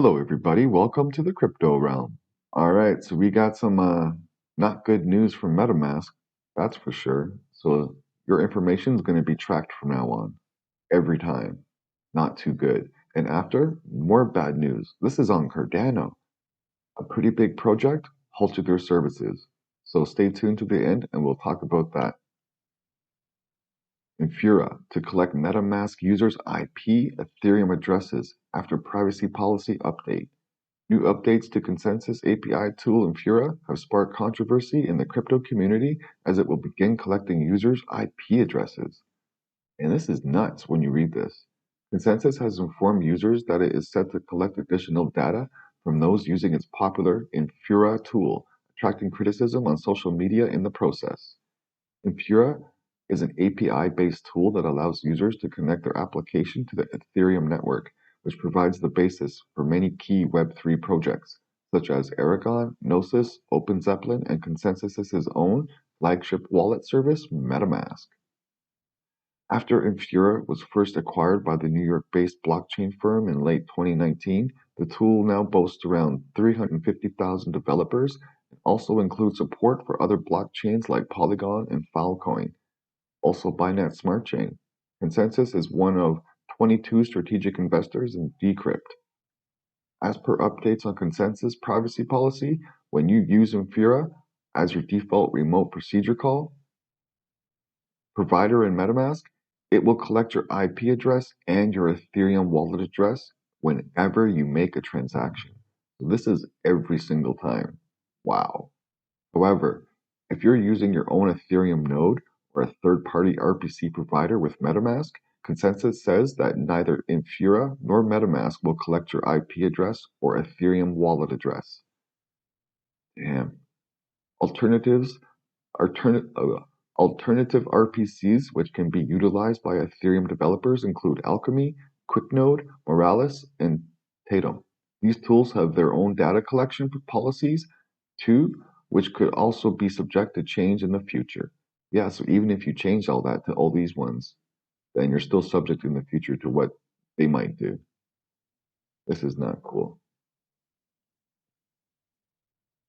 Hello, everybody. Welcome to the crypto realm. All right, so we got some not good news from MetaMask, that's for sure. So your information is going to be tracked from now on, every time. Not too good. And after, more bad news. This is on Cardano, a pretty big project, halted their services. So stay tuned to the end, and we'll talk about that. Infura to collect MetaMask users' IP Ethereum addresses after privacy policy update. New updates to Consensus API tool Infura have sparked controversy in the crypto community as it will begin collecting users' IP addresses. And this is nuts when you read this. Consensus has informed users that it is set to collect additional data from those using its popular Infura tool, attracting criticism on social media in the process. Infura is an API-based tool that allows users to connect their application to the Ethereum network, which provides the basis for many key Web3 projects, such as Aragon, Gnosis, OpenZeppelin, and Consensus's own flagship wallet service, MetaMask. After Infura was first acquired by the New York-based blockchain firm in late 2019, the tool now boasts around 350,000 developers and also includes support for other blockchains like Polygon and Filecoin. Also Binance Smart Chain. Consensus is one of 22 strategic investors in Decrypt. As per updates on Consensus privacy policy, when you use Infura as your default remote procedure call provider in MetaMask, it will collect your IP address and your Ethereum wallet address whenever you make a transaction. So this is every single time. Wow. However, if you're using your own Ethereum node or a third-party RPC provider with MetaMask, Consensus says that neither Infura nor MetaMask will collect your IP address or Ethereum wallet address. Damn. Alternatives, alternative RPCs which can be utilized by Ethereum developers include Alchemy, QuickNode, Moralis, and Tatum. These tools have their own data collection policies too, which could also be subject to change in the future. Yeah, so even if you change all that to all these ones, then you're still subject in the future to what they might do. This is not cool.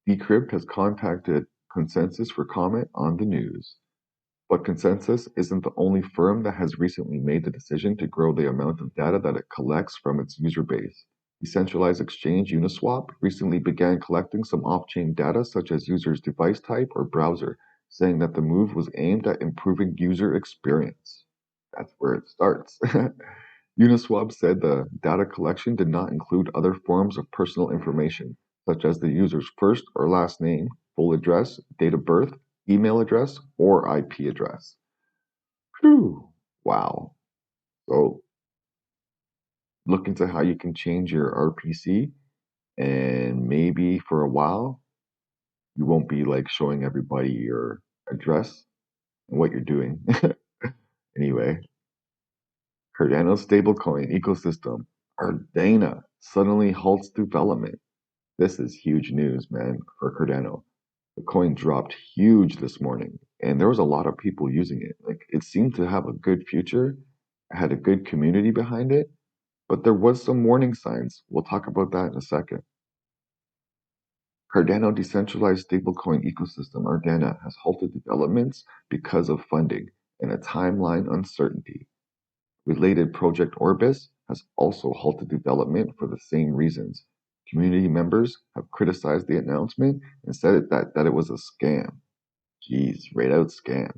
Decrypt has contacted Consensus for comment on the news. But Consensus isn't the only firm that has recently made the decision to grow the amount of data that it collects from its user base. Decentralized exchange Uniswap recently began collecting some off-chain data such as user's device type or browser, saying that the move was aimed at improving user experience. That's where it starts. Uniswap said the data collection did not include other forms of personal information, such as the user's first or last name, full address, date of birth, email address, or IP address. Whew. Wow. So look into how you can change your RPC, and maybe for a while you won't be like showing everybody your address and what you're doing. Anyway, Cardano stablecoin ecosystem, Ardana suddenly halts development. This is huge news, man, for Cardano. The coin dropped huge this morning, and there was a lot of people using it. Like it seemed to have a good future, had a good community behind it, but there was some warning signs. We'll talk about that in a second. Cardano decentralized stablecoin ecosystem Ardana has halted developments because of funding and a timeline uncertainty. Related project Orbis has also halted development for the same reasons. Community members have criticized the announcement and said that it was a scam. Jeez, right out scam.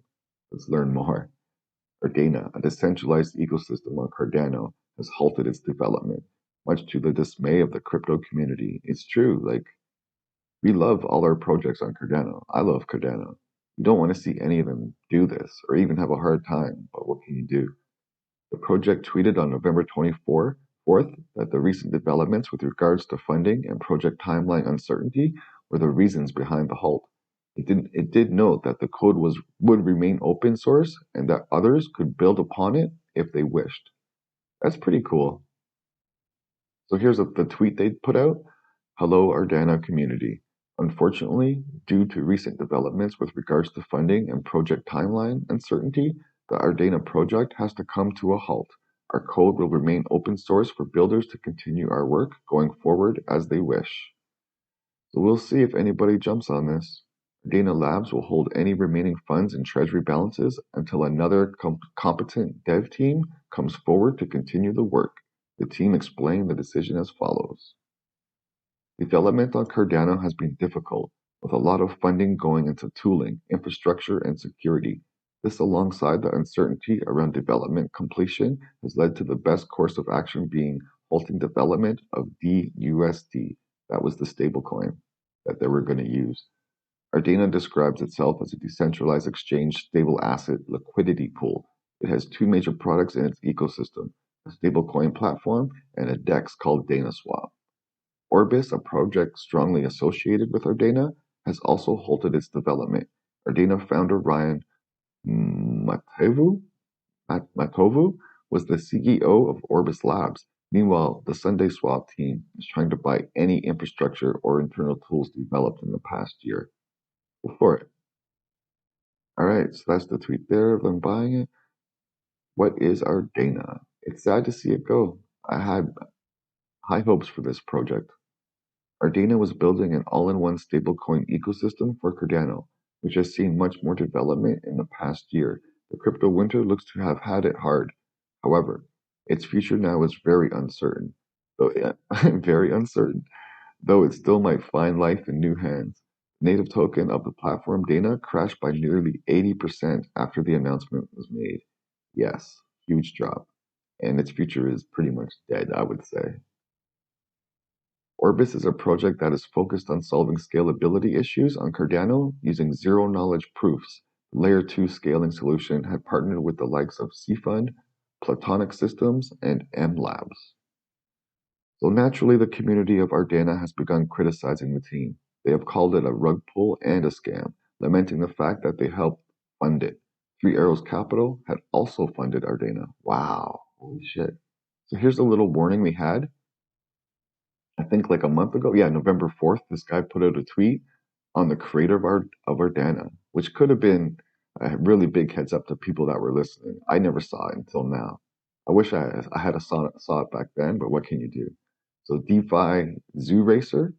Let's learn more. Ardana, a decentralized ecosystem on Cardano, has halted its development, much to the dismay of the crypto community. It's true, like, we love all our projects on Cardano. I love Cardano. You don't want to see any of them do this or even have a hard time, but what can you do? The project tweeted on November 24th that the recent developments with regards to funding and project timeline uncertainty were the reasons behind the halt. It did note that the code would remain open source and that others could build upon it if they wished. That's pretty cool. So here's the tweet they put out. Hello, Ardana community. Unfortunately, due to recent developments with regards to funding and project timeline uncertainty, the Ardana project has to come to a halt. Our code will remain open source for builders to continue our work going forward as they wish. So we'll see if anybody jumps on this. Ardana Labs will hold any remaining funds and treasury balances until another competent dev team comes forward to continue the work. The team explained the decision as follows. Development on Cardano has been difficult, with a lot of funding going into tooling, infrastructure, and security. This, alongside the uncertainty around development completion, has led to the best course of action being halting development of DUSD. That was the stablecoin that they were going to use. Ardana describes itself as a decentralized exchange stable asset liquidity pool. It has two major products in its ecosystem, a stablecoin platform and a DEX called DanaSwap. Orbis, a project strongly associated with Ardana, has also halted its development. Ardana founder Ryan Matovu was the CEO of Orbis Labs. Meanwhile, the SundaySwap team is trying to buy any infrastructure or internal tools developed in the past year. Go for it. All right, so that's the tweet there of them buying it. What is Ardana? It's sad to see it go. I had high hopes for this project. Ardana was building an all-in-one stablecoin ecosystem for Cardano, which has seen much more development in the past year. The crypto winter looks to have had it hard. However, its future now is very uncertain. Very uncertain, though it still might find life in new hands. The native token of the platform Dana crashed by nearly 80% after the announcement was made. Yes, huge drop. And its future is pretty much dead, I would say. Orbis is a project that is focused on solving scalability issues on Cardano using zero-knowledge proofs. The Layer 2 scaling solution had partnered with the likes of Cfund, Platonic Systems, and M Labs. So naturally, the community of Ardana has begun criticizing the team. They have called it a rug pull and a scam, lamenting the fact that they helped fund it. Three Arrows Capital had also funded Ardana. Wow, holy shit. So here's a little warning we had. I think like a month ago, November 4th, this guy put out a tweet on the creator of Ardana, which could have been a really big heads up to people that were listening. I never saw it until now. I wish I had saw it back then, but what can you do? So DeFi Zoo Racer,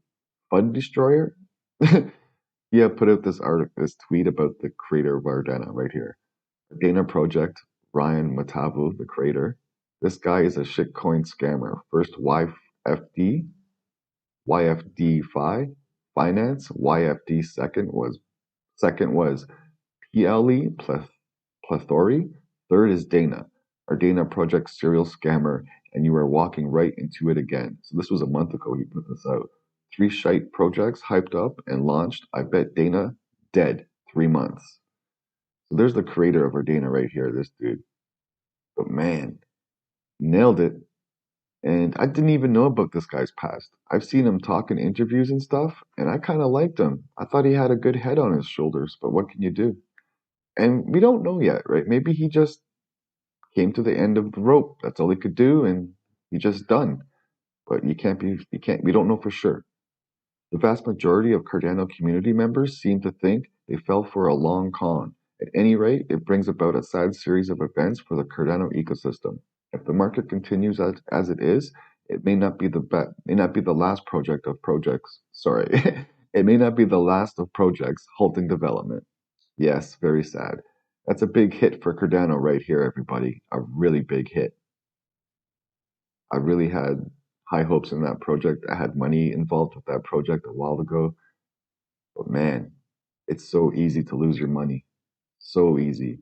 Fund Destroyer, put out this tweet about the creator of Ardana right here. Ardana project, Ryan Matavu, the creator. This guy is a shitcoin scammer. First YFD finance, YFD second was PLE plethori, third is Dana. Ardana project serial scammer, and you are walking right into it again. So this was a month ago he put this out. 3 shite projects hyped up and launched. I bet Dana dead 3 months. So there's the creator of Ardana right here, this dude. But man, nailed it. And I didn't even know about this guy's past. I've seen him talk in interviews and stuff, and I kind of liked him. I thought he had a good head on his shoulders, but what can you do? And we don't know yet, right? Maybe he just came to the end of the rope. That's all he could do, and he just done. But we don't know for sure. The vast majority of Cardano community members seem to think they fell for a long con. At any rate, it brings about a sad series of events for the Cardano ecosystem. If the market continues as it is, it may not be the last project of projects. Sorry, it may not be the last of projects halting development. Yes, very sad. That's a big hit for Cardano right here, everybody. A really big hit. I really had high hopes in that project. I had money involved with that project a while ago. But man, it's so easy to lose your money. So easy.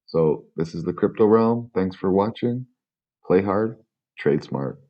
So this is the crypto realm. Thanks for watching. Play hard, trade smart.